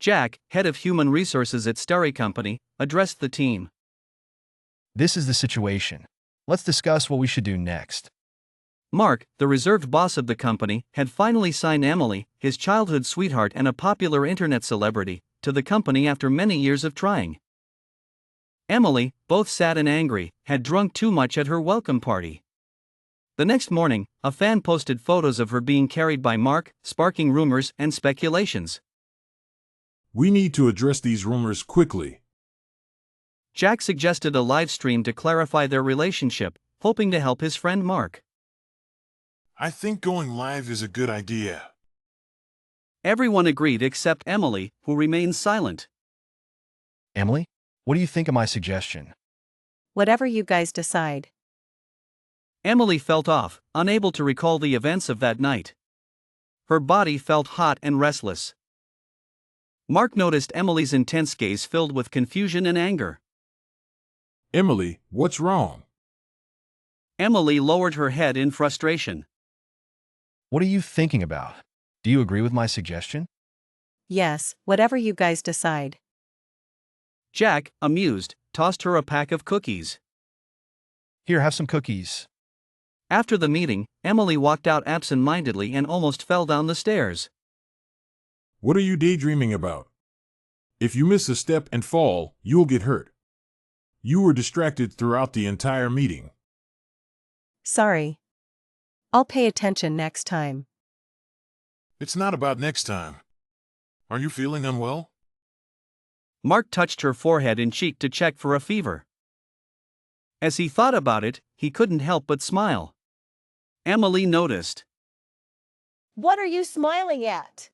Jack, head of human resources at Starry Company, addressed the team. This is the situation. Let's discuss what we should do next. Mark, the reserved boss of the company, had finally signed Emily, his childhood sweetheart and a popular internet celebrity, to the company after many years of trying. Emily, both sad and angry, had drunk too much at her welcome party. The next morning, a fan posted photos of her being carried by Mark, sparking rumors and speculations. We need to address these rumors quickly. Jack suggested a live stream to clarify their relationship, hoping to help his friend Mark. I think going live is a good idea. Everyone agreed except Emily, who remained silent. Emily, what do you think of my suggestion? Whatever you guys decide. Emily felt off, unable to recall the events of that night. Her body felt hot and restless. Mark noticed Emily's intense gaze filled with confusion and anger. Emily, what's wrong? Emily lowered her head in frustration. What are you thinking about? Do you agree with my suggestion? Yes, whatever you guys decide. Jack, amused, tossed her a pack of cookies. Here, have some cookies. After the meeting, Emily walked out absent-mindedly and almost fell down the stairs. What are you daydreaming about? If you miss a step and fall, you'll get hurt. You were distracted throughout the entire meeting. Sorry. I'll pay attention next time. It's not about next time. Are you feeling unwell? Mark touched her forehead and cheek to check for a fever. As he thought about it, he couldn't help but smile. Emily noticed. What are you smiling at?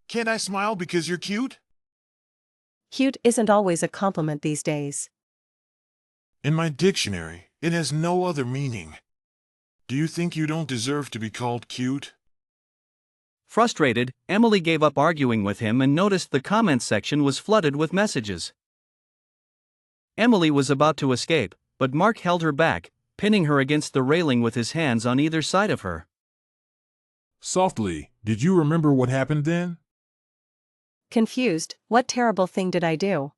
Can't I smile because you're cute? Cute isn't always a compliment these days. In my dictionary, it has no other meaning. Do you think you don't deserve to be called cute? Frustrated, Emily gave up arguing with him and noticed the comments section was flooded with messages. Emily was about to escape, but Mark held her back, pinning her against the railing with his hands on either side of her. Softly, did you remember what happened then? Confused, what terrible thing did I do?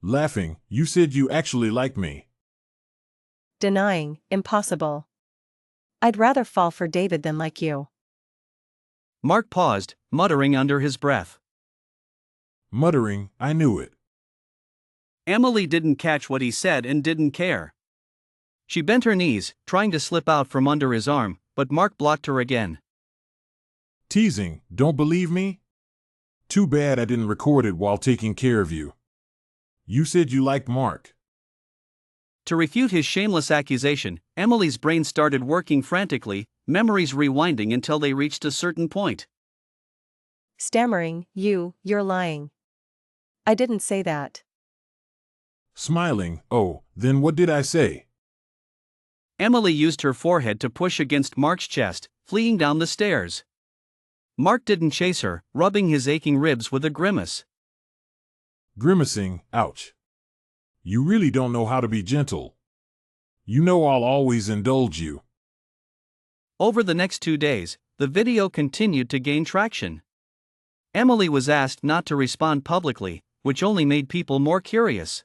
Laughing, you said you actually liked me. Denying, impossible. I'd rather fall for David than like you. Mark paused, muttering under his breath. Muttering, I knew it. Emily didn't catch what he said and didn't care. She bent her knees, trying to slip out from under his arm, but Mark blocked her again. Teasing, don't believe me? Too bad I didn't record it while taking care of you. You said you liked Mark. To refute his shameless accusation, Emily's brain started working frantically, memories rewinding until they reached a certain point. Stammering, you're lying. I didn't say that. Smiling, oh, then what did I say? Emily used her forehead to push against Mark's chest, fleeing down the stairs. Mark didn't chase her, rubbing his aching ribs with a grimace. Grimacing, ouch. You really don't know how to be gentle. You know I'll always indulge you. Over the next 2 days, the video continued to gain traction. Emily was asked not to respond publicly, which only made people more curious.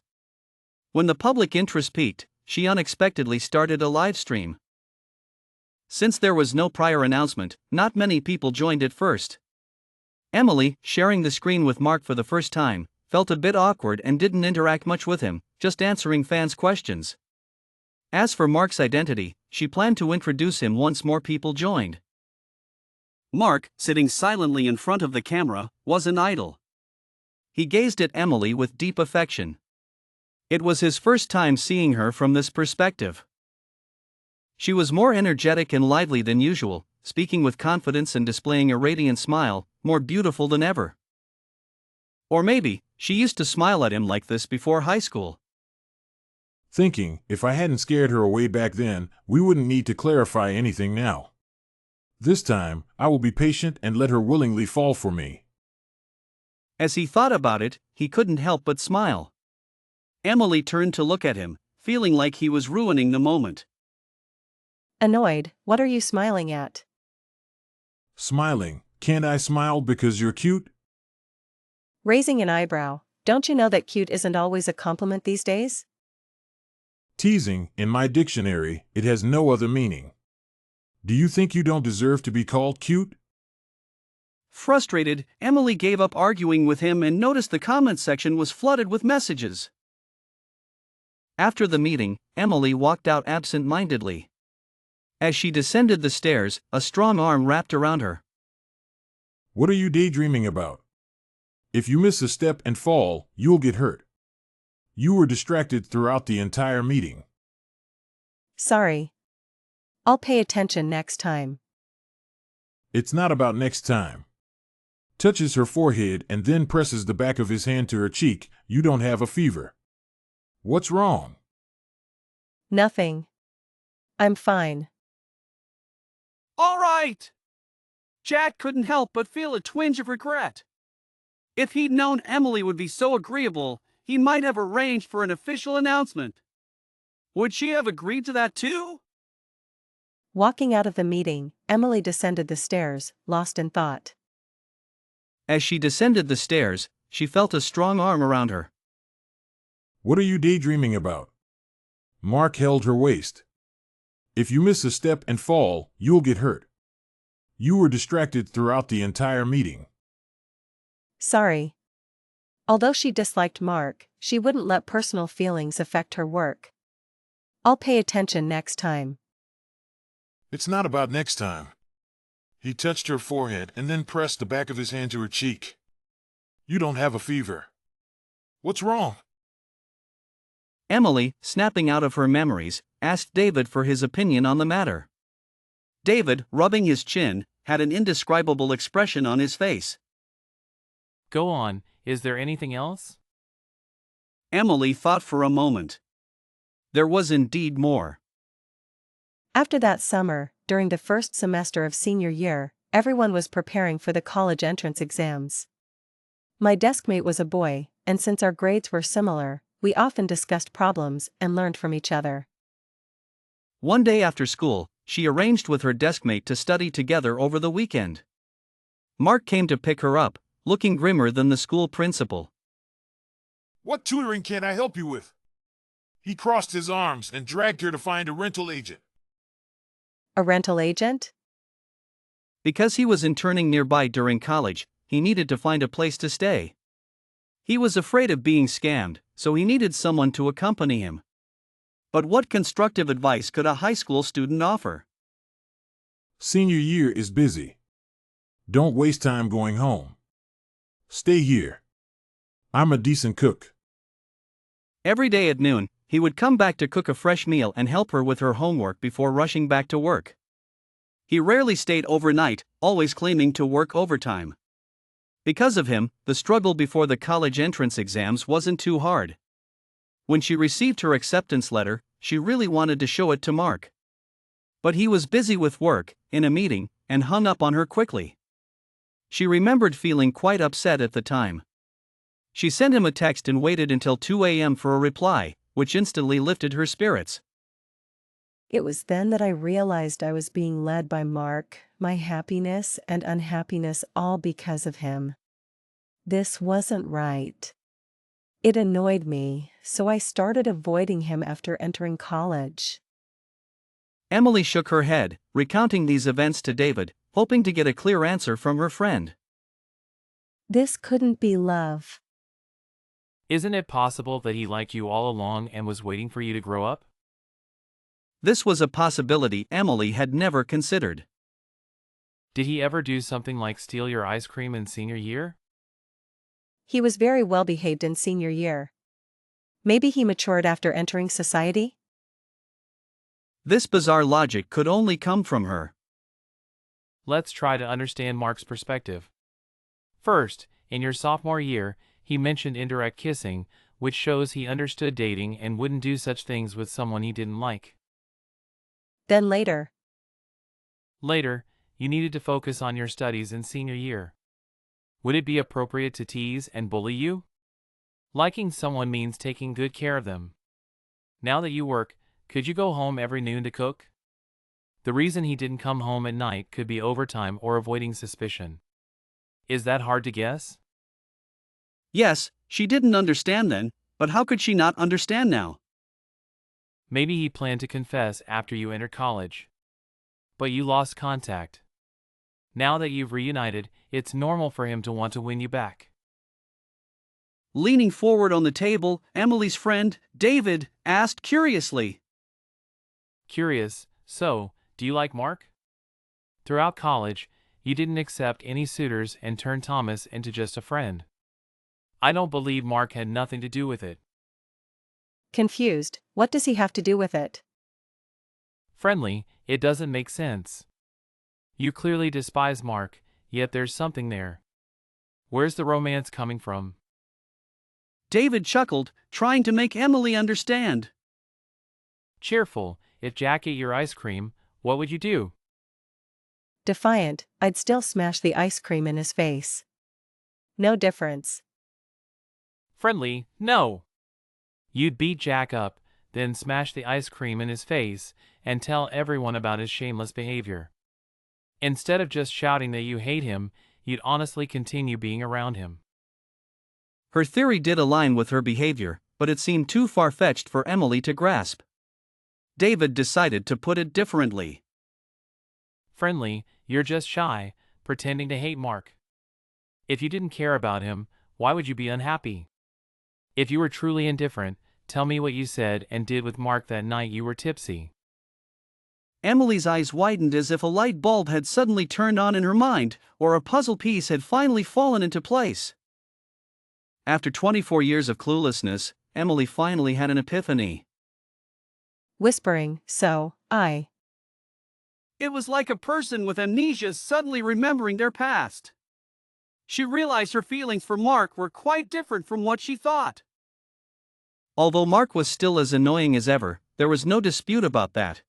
When the public interest peaked, she unexpectedly started a live stream. Since there was no prior announcement, not many people joined at first. Emily, sharing the screen with Mark for the first time, felt a bit awkward and didn't interact much with him, just answering fans' questions. As for Mark's identity, she planned to introduce him once more people joined. Mark, sitting silently in front of the camera, was an idol. He gazed at Emily with deep affection. It was his first time seeing her from this perspective. She was more energetic and lively than usual, speaking with confidence and displaying a radiant smile, more beautiful than ever. Or maybe, she used to smile at him like this before high school. Thinking, if I hadn't scared her away back then, we wouldn't need to clarify anything now. This time, I will be patient and let her willingly fall for me. As he thought about it, he couldn't help but smile. Emily turned to look at him, feeling like he was ruining the moment. Annoyed, what are you smiling at? Smiling, can't I smile because you're cute? Raising an eyebrow. Don't you know that cute isn't always a compliment these days? Teasing, in my dictionary, it has no other meaning. Do you think you don't deserve to be called cute? Frustrated, Emily gave up arguing with him and noticed the comment section was flooded with messages. After the meeting, Emily walked out absent-mindedly. As she descended the stairs, a strong arm wrapped around her. What are you daydreaming about? If you miss a step and fall, you'll get hurt. You were distracted throughout the entire meeting. Sorry. I'll pay attention next time. It's not about next time. Touches her forehead and then presses the back of his hand to her cheek. You don't have a fever. What's wrong? Nothing. I'm fine. All right! Jack couldn't help but feel a twinge of regret. If he'd known Emily would be so agreeable, he might have arranged for an official announcement. Would she have agreed to that too? Walking out of the meeting, Emily descended the stairs, lost in thought. As she descended the stairs, she felt a strong arm around her. What are you daydreaming about? Mark held her waist. If you miss a step and fall, you'll get hurt. You were distracted throughout the entire meeting. Sorry. Although she disliked Mark, she wouldn't let personal feelings affect her work. I'll pay attention next time. It's not about next time. He touched her forehead and then pressed the back of his hand to her cheek. You don't have a fever. What's wrong? Emily, snapping out of her memories, asked David for his opinion on the matter. David, rubbing his chin, had an indescribable expression on his face. Go on, is there anything else? Emily thought for a moment. There was indeed more. After that summer, during the first semester of senior year, everyone was preparing for the college entrance exams. My deskmate was a boy, and since our grades were similar, we often discussed problems and learned from each other. One day after school, she arranged with her deskmate to study together over the weekend. Mark came to pick her up, looking grimmer than the school principal. What tutoring can I help you with? He crossed his arms and dragged her to find a rental agent. A rental agent? Because he was interning nearby during college, he needed to find a place to stay. He was afraid of being scammed, so he needed someone to accompany him. But what constructive advice could a high school student offer? Senior year is busy. Don't waste time going home. Stay here. I'm a decent cook. Every day at noon, he would come back to cook a fresh meal and help her with her homework before rushing back to work. He rarely stayed overnight, always claiming to work overtime. Because of him, the struggle before the college entrance exams wasn't too hard. When she received her acceptance letter, she really wanted to show it to Mark. But he was busy with work, in a meeting, and hung up on her quickly. She remembered feeling quite upset at the time. She sent him a text and waited until 2 a.m. for a reply, which instantly lifted her spirits. It was then that I realized I was being led by Mark, my happiness and unhappiness all because of him. This wasn't right. It annoyed me, so I started avoiding him after entering college. Emily shook her head, recounting these events to David, hoping to get a clear answer from her friend. This couldn't be love. Isn't it possible that he liked you all along and was waiting for you to grow up? This was a possibility Emily had never considered. Did he ever do something like steal your ice cream in senior year? He was very well behaved in senior year. Maybe he matured after entering society? This bizarre logic could only come from her. Let's try to understand Mark's perspective. First, in your sophomore year, he mentioned indirect kissing, which shows he understood dating and wouldn't do such things with someone he didn't like. Then later. Later, you needed to focus on your studies in senior year. Would it be appropriate to tease and bully you? Liking someone means taking good care of them. Now that you work, could you go home every noon to cook? The reason he didn't come home at night could be overtime or avoiding suspicion. Is that hard to guess? Yes, she didn't understand then, but how could she not understand now? Maybe he planned to confess after you entered college. But you lost contact. Now that you've reunited, it's normal for him to want to win you back. Leaning forward on the table, Emily's friend, David, asked curiously. Curious, so, do you like Mark? Throughout college, you didn't accept any suitors and turned Thomas into just a friend. I don't believe Mark had nothing to do with it. Confused, what does he have to do with it? Friendly, it doesn't make sense. You clearly despise Mark, yet there's something there. Where's the romance coming from? David chuckled, trying to make Emily understand. Cheerful, if Jack ate your ice cream, what would you do? Defiant, I'd still smash the ice cream in his face. No difference. Friendly, no. You'd beat Jack up, then smash the ice cream in his face, and tell everyone about his shameless behavior. Instead of just shouting that you hate him, you'd honestly continue being around him. Her theory did align with her behavior, but it seemed too far-fetched for Emily to grasp. David decided to put it differently. Friendly, you're just shy, pretending to hate Mark. If you didn't care about him, why would you be unhappy? If you were truly indifferent, tell me what you said and did with Mark that night you were tipsy. Emily's eyes widened as if a light bulb had suddenly turned on in her mind, or a puzzle piece had finally fallen into place. After 24 years of cluelessness, Emily finally had an epiphany. Whispering, so, It was like a person with amnesia suddenly remembering their past. She realized her feelings for Mark were quite different from what she thought. Although Mark was still as annoying as ever, there was no dispute about that.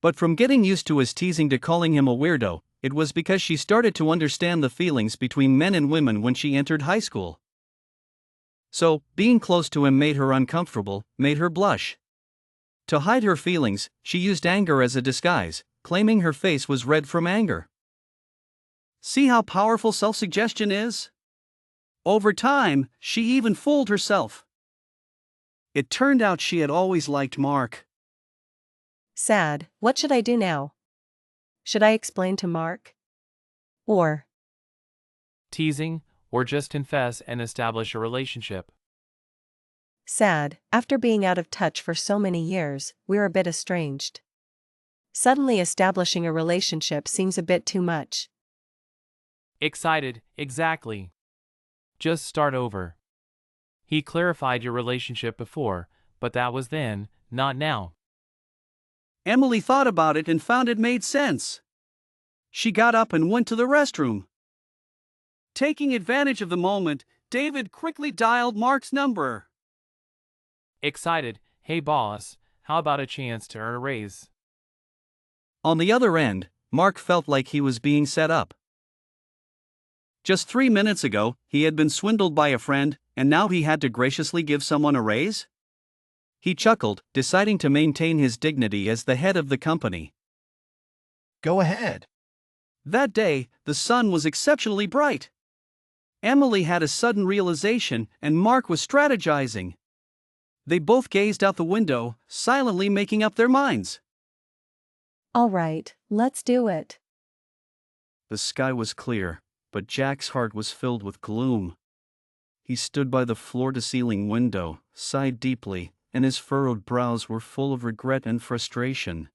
But from getting used to his teasing to calling him a weirdo, it was because she started to understand the feelings between men and women when she entered high school. So, being close to him made her uncomfortable, made her blush. To hide her feelings, she used anger as a disguise, claiming her face was red from anger. See how powerful self-suggestion is? Over time, she even fooled herself. It turned out she had always liked Mark. sad, what should I do now? Should I explain to Mark? Or, Teasing, or just confess and establish a relationship. sad, after being out of touch for so many years, we're a bit estranged. Suddenly establishing a relationship seems a bit too much. Excited, exactly. Just start over. He clarified your relationship before, but that was then, not now. Emily thought about it and found it made sense. She got up and went to the restroom. Taking advantage of the moment, David quickly dialed Mark's number. Excited, hey boss, how about a chance to earn a raise? On the other end, Mark felt like he was being set up. Just 3 minutes ago, he had been swindled by a friend, and now he had to graciously give someone a raise? He chuckled, deciding to maintain his dignity as the head of the company. Go ahead. That day, the sun was exceptionally bright. Emily had a sudden realization, and Mark was strategizing. They both gazed out the window, silently making up their minds. All right, let's do it. The sky was clear, but Jack's heart was filled with gloom. He stood by the floor-to-ceiling window, sighed deeply, and his furrowed brows were full of regret and frustration.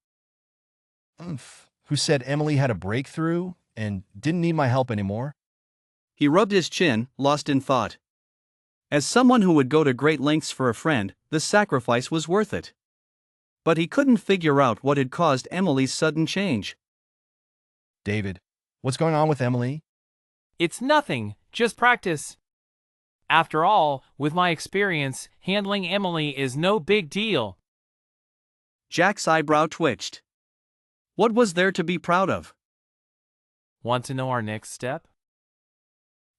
Who said Emily had a breakthrough and didn't need my help anymore? He rubbed his chin, lost in thought. As someone who would go to great lengths for a friend, the sacrifice was worth it. But he couldn't figure out what had caused Emily's sudden change. David, what's going on with Emily? It's nothing, just practice. After all, with my experience, handling Emily is no big deal. Jack's eyebrow twitched. What was there to be proud of? Want to know our next step?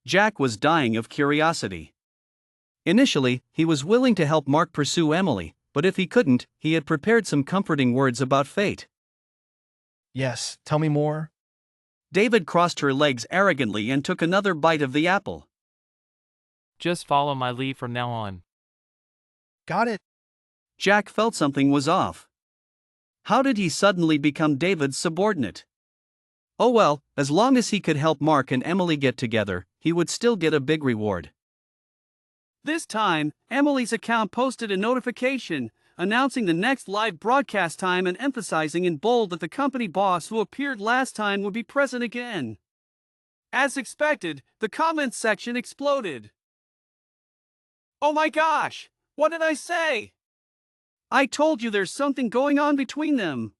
Jack was dying of curiosity. Initially, he was willing to help Mark pursue Emily, but if he couldn't, he had prepared some comforting words about fate. Yes, tell me more. David crossed her legs arrogantly and took another bite of the apple. Just follow my lead from now on. Got it. Jack felt something was off. How did he suddenly become David's subordinate? Oh well, as long as he could help Mark and Emily get together, he would still get a big reward. This time, Emily's account posted a notification announcing the next live broadcast time and emphasizing in bold that the company boss who appeared last time would be present again. As expected, the comments section exploded. Oh my gosh! What did I say? I told you there's something going on between them.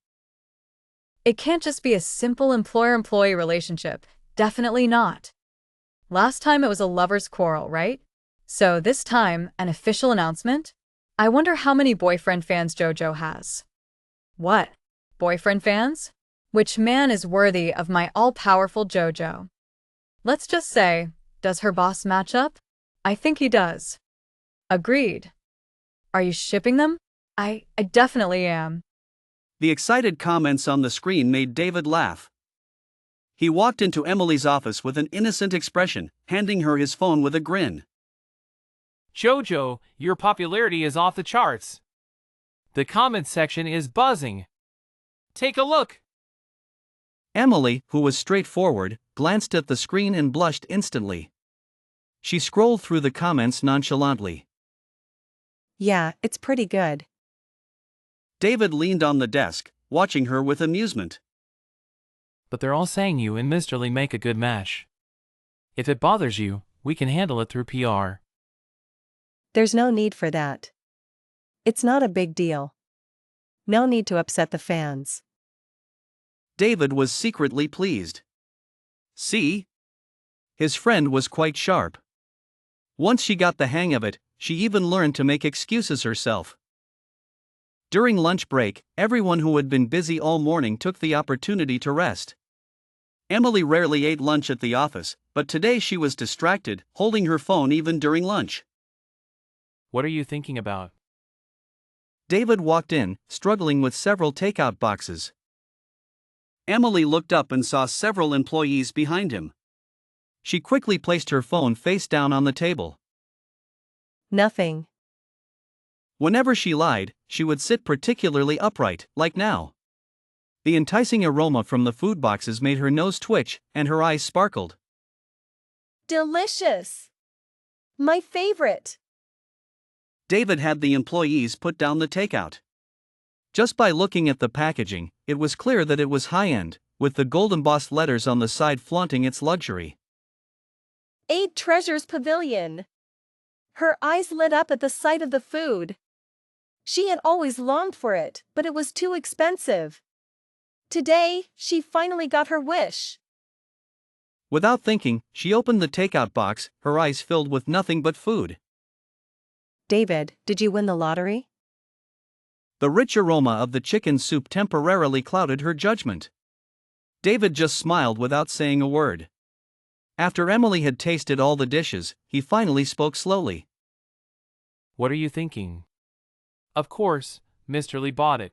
It can't just be a simple employer-employee relationship. Definitely not. Last time it was a lover's quarrel, right? So this time, an official announcement? I wonder how many boyfriend fans JoJo has. What? Boyfriend fans? Which man is worthy of my all-powerful JoJo? Let's just say, does her boss match up? I think he does. Agreed. Are you shipping them? I definitely am. The excited comments on the screen made David laugh. He walked into Emily's office with an innocent expression, handing her his phone with a grin. JoJo, your popularity is off the charts. The comments section is buzzing. Take a look. Emily, who was straightforward, glanced at the screen and blushed instantly. She scrolled through the comments nonchalantly. Yeah, it's pretty good. David leaned on the desk, watching her with amusement. But they're all saying you and Mr. Lee make a good match. If it bothers you, we can handle it through PR. There's no need for that. It's not a big deal. No need to upset the fans. David was secretly pleased. See? His friend was quite sharp. Once she got the hang of it, she even learned to make excuses herself. During lunch break, everyone who had been busy all morning took the opportunity to rest. Emily rarely ate lunch at the office, but today she was distracted, holding her phone even during lunch. What are you thinking about? David walked in, struggling with several takeout boxes. Emily looked up and saw several employees behind him. She quickly placed her phone face down on the table. Nothing. Whenever she lied, she would sit particularly upright, like now. The enticing aroma from the food boxes made her nose twitch, and her eyes sparkled. Delicious. My favorite. David had the employees put down the takeout. Just by looking at the packaging, it was clear that it was high-end, with the gold embossed letters on the side flaunting its luxury. 8 Treasures Pavilion. Her eyes lit up at the sight of the food. She had always longed for it, but it was too expensive. Today, she finally got her wish. Without thinking, she opened the takeout box, her eyes filled with nothing but food. David, did you win the lottery? The rich aroma of the chicken soup temporarily clouded her judgment. David just smiled without saying a word. After Emily had tasted all the dishes, he finally spoke slowly. What are you thinking? Of course, Mr. Lee bought it.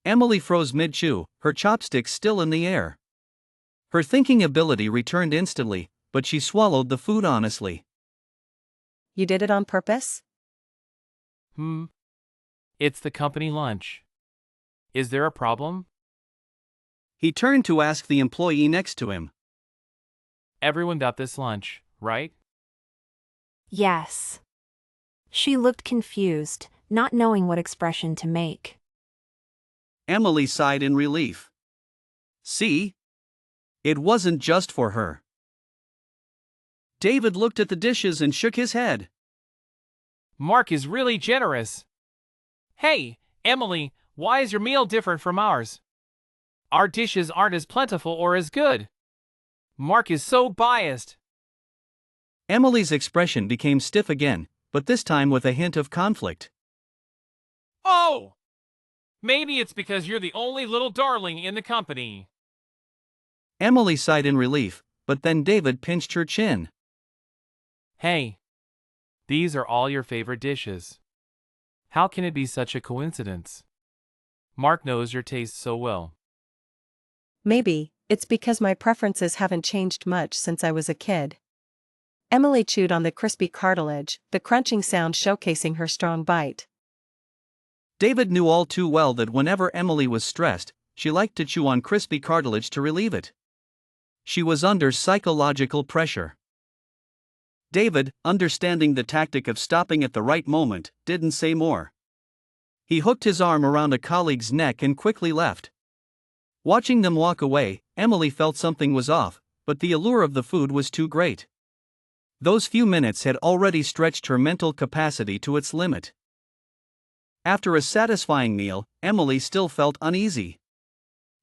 Emily froze mid-chew, her chopsticks still in the air. Her thinking ability returned instantly, but she swallowed the food honestly. You did it on purpose? It's the company lunch. Is there a problem? He turned to ask the employee next to him. Everyone got this lunch, right? Yes. She looked confused, not knowing what expression to make. Emily sighed in relief. See? It wasn't just for her. David looked at the dishes and shook his head. Mark is really generous. Hey, Emily, why is your meal different from ours? Our dishes aren't as plentiful or as good. Mark is so biased. Emily's expression became stiff again, but this time with a hint of conflict. Oh! Maybe it's because you're the only little darling in the company. Emily sighed in relief, but then David pinched her chin. Hey, these are all your favorite dishes. How can it be such a coincidence? Mark knows your taste so well. Maybe, it's because my preferences haven't changed much since I was a kid. Emily chewed on the crispy cartilage, the crunching sound showcasing her strong bite. David knew all too well that whenever Emily was stressed, she liked to chew on crispy cartilage to relieve it. She was under psychological pressure. David, understanding the tactic of stopping at the right moment, didn't say more. He hooked his arm around a colleague's neck and quickly left. Watching them walk away, Emily felt something was off, but the allure of the food was too great. Those few minutes had already stretched her mental capacity to its limit. After a satisfying meal, Emily still felt uneasy.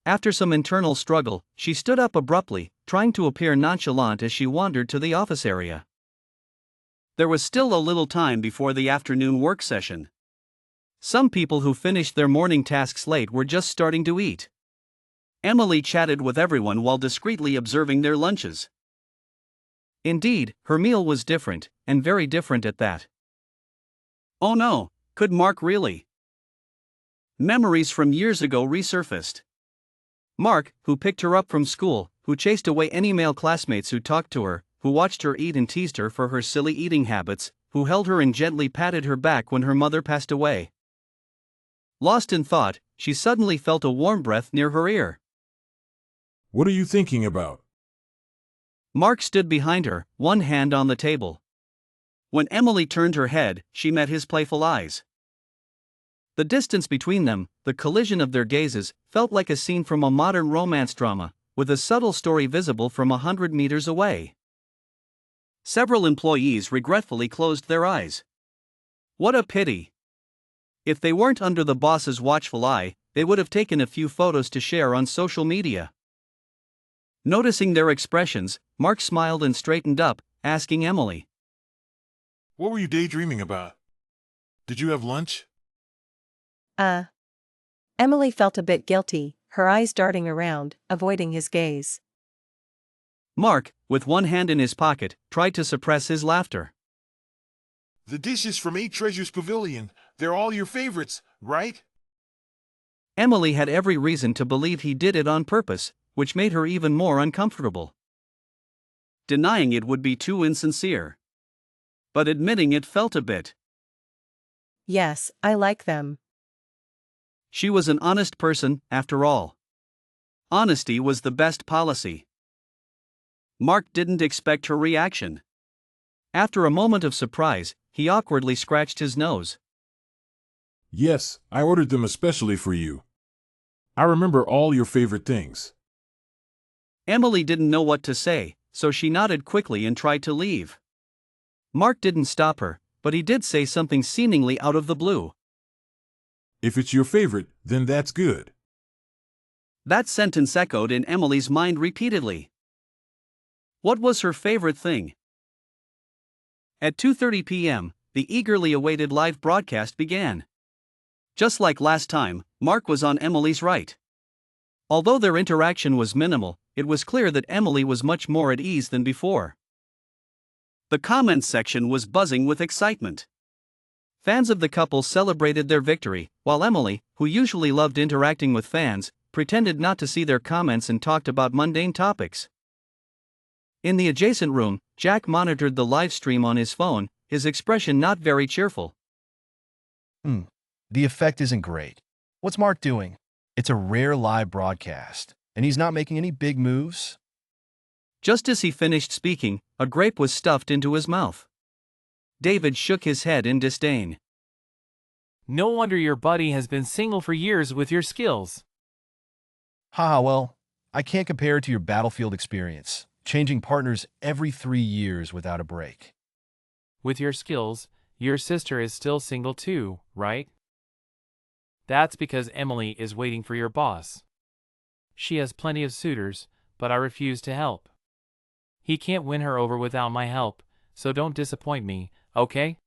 After some internal struggle, she stood up abruptly, trying to appear nonchalant as she wandered to the office area. There was still a little time before the afternoon work session. Some people who finished their morning tasks late were just starting to eat. Emily chatted with everyone while discreetly observing their lunches. Indeed, her meal was different, and very different at that. Oh no, could Mark really? Memories from years ago resurfaced. Mark, who picked her up from school, who chased away any male classmates who talked to her, who watched her eat and teased her for her silly eating habits, who held her and gently patted her back when her mother passed away. Lost in thought, she suddenly felt a warm breath near her ear. What are you thinking about? Mark stood behind her, one hand on the table. When Emily turned her head, she met his playful eyes. The distance between them, the collision of their gazes, felt like a scene from a modern romance drama, with a subtle story visible from 100 meters away. Several employees regretfully closed their eyes. What a pity! If they weren't under the boss's watchful eye, they would have taken a few photos to share on social media. Noticing their expressions, Mark smiled and straightened up, asking Emily, What were you daydreaming about? Did you have lunch? Emily felt a bit guilty, her eyes darting around, avoiding his gaze. Mark, with one hand in his pocket, tried to suppress his laughter. The dishes from 8 Treasures Pavilion, they're all your favorites, right? Emily had every reason to believe he did it on purpose, which made her even more uncomfortable. Denying it would be too insincere. But admitting it felt a bit. Yes, I like them. She was an honest person, after all. Honesty was the best policy. Mark didn't expect her reaction. After a moment of surprise, he awkwardly scratched his nose. Yes, I ordered them especially for you. I remember all your favorite things. Emily didn't know what to say, so she nodded quickly and tried to leave. Mark didn't stop her, but he did say something seemingly out of the blue. If it's your favorite, then that's good. That sentence echoed in Emily's mind repeatedly. What was her favorite thing? At 2:30 p.m., the eagerly awaited live broadcast began. Just like last time, Mark was on Emily's right. Although their interaction was minimal, it was clear that Emily was much more at ease than before. The comments section was buzzing with excitement. Fans of the couple celebrated their victory, while Emily, who usually loved interacting with fans, pretended not to see their comments and talked about mundane topics. In the adjacent room, Jack monitored the live stream on his phone, his expression not very cheerful. The effect isn't great. What's Mark doing? It's a rare live broadcast, and he's not making any big moves. Just as he finished speaking, a grape was stuffed into his mouth. David shook his head in disdain. No wonder your buddy has been single for years with your skills. Haha, well, I can't compare it to your battlefield experience, changing partners every 3 years without a break. With your skills, your sister is still single too, right? That's because Emily is waiting for your boss. She has plenty of suitors, but I refuse to help. He can't win her over without my help, so don't disappoint me, okay?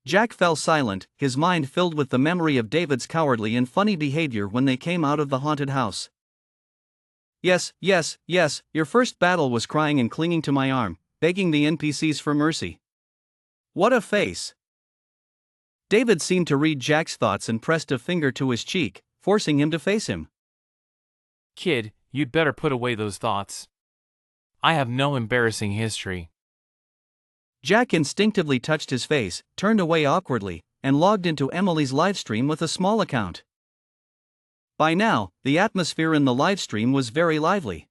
Jack fell silent, his mind filled with the memory of David's cowardly and funny behavior when they came out of the haunted house. Yes, your first battle was crying and clinging to my arm, begging the NPCs for mercy. What a face! David seemed to read Jack's thoughts and pressed a finger to his cheek, forcing him to face him. Kid, you'd better put away those thoughts. I have no embarrassing history. Jack instinctively touched his face, turned away awkwardly, and logged into Emily's livestream with a small account. By now, the atmosphere in the livestream was very lively.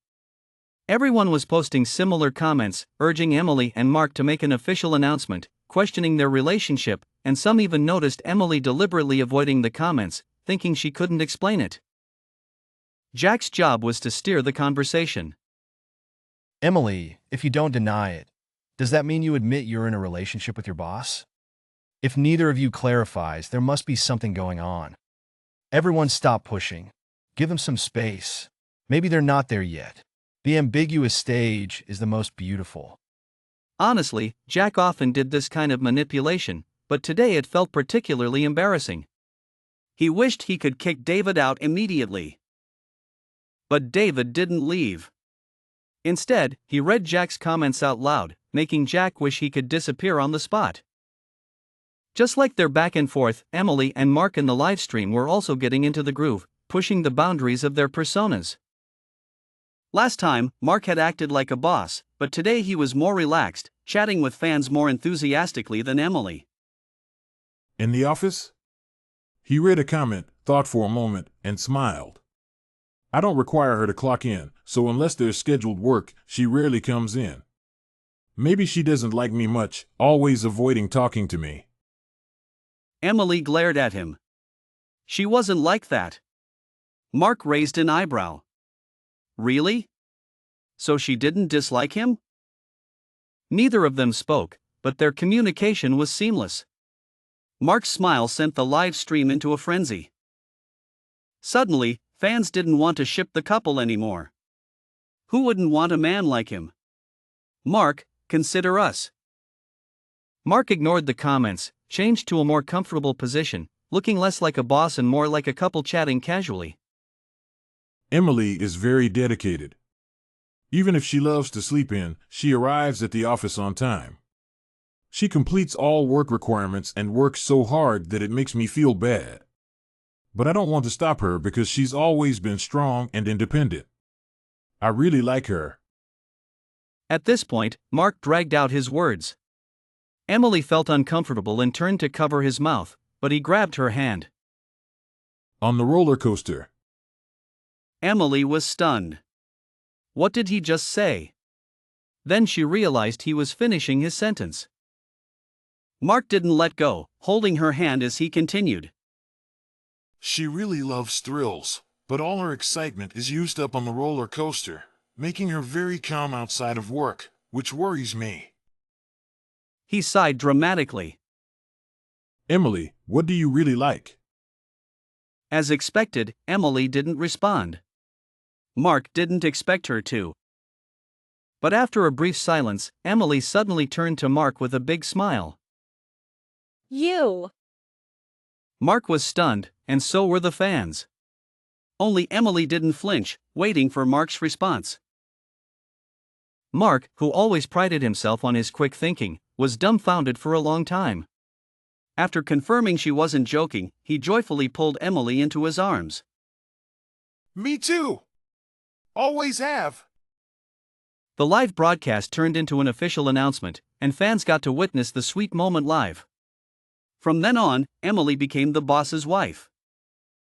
Everyone was posting similar comments, urging Emily and Mark to make an official announcement, questioning their relationship, and some even noticed Emily deliberately avoiding the comments, thinking she couldn't explain it. Jack's job was to steer the conversation. Emily, if you don't deny it, does that mean you admit you're in a relationship with your boss? If neither of you clarifies, there must be something going on. Everyone stop pushing. Give them some space. Maybe they're not there yet. The ambiguous stage is the most beautiful. Honestly, Jack often did this kind of manipulation, but today it felt particularly embarrassing. He wished he could kick David out immediately. But David didn't leave. Instead, he read Jack's comments out loud, making Jack wish he could disappear on the spot. Just like their back and forth, Emily and Mark in the livestream were also getting into the groove, pushing the boundaries of their personas. Last time, Mark had acted like a boss, but today he was more relaxed, chatting with fans more enthusiastically than Emily. In the office? He read a comment, thought for a moment, and smiled. I don't require her to clock in, so unless there's scheduled work, she rarely comes in. Maybe she doesn't like me much, always avoiding talking to me. Emily glared at him. She wasn't like that. Mark raised an eyebrow. Really? So she didn't dislike him? Neither of them spoke, but their communication was seamless. Mark's smile sent the live stream into a frenzy. Suddenly, fans didn't want to ship the couple anymore. Who wouldn't want a man like him? Mark, consider us. Mark ignored the comments, changed to a more comfortable position, looking less like a boss and more like a couple chatting casually. Emily is very dedicated. Even if she loves to sleep in, she arrives at the office on time. She completes all work requirements and works so hard that it makes me feel bad. But I don't want to stop her because she's always been strong and independent. I really like her. At this point, Mark dragged out his words. Emily felt uncomfortable and turned to cover his mouth, but he grabbed her hand. On the roller coaster. Emily was stunned. What did he just say? Then she realized he was finishing his sentence. Mark didn't let go, holding her hand as he continued. She really loves thrills, but all her excitement is used up on the roller coaster, making her very calm outside of work, which worries me. He sighed dramatically. Emily, what do you really like? As expected, Emily didn't respond. Mark didn't expect her to. But after a brief silence, Emily suddenly turned to Mark with a big smile. You. Mark was stunned, and so were the fans. Only Emily didn't flinch, waiting for Mark's response. Mark, who always prided himself on his quick thinking, was dumbfounded for a long time. After confirming she wasn't joking, he joyfully pulled Emily into his arms. Me too. Always have. The live broadcast turned into an official announcement, and fans got to witness the sweet moment live. From then on, Emily became the boss's wife.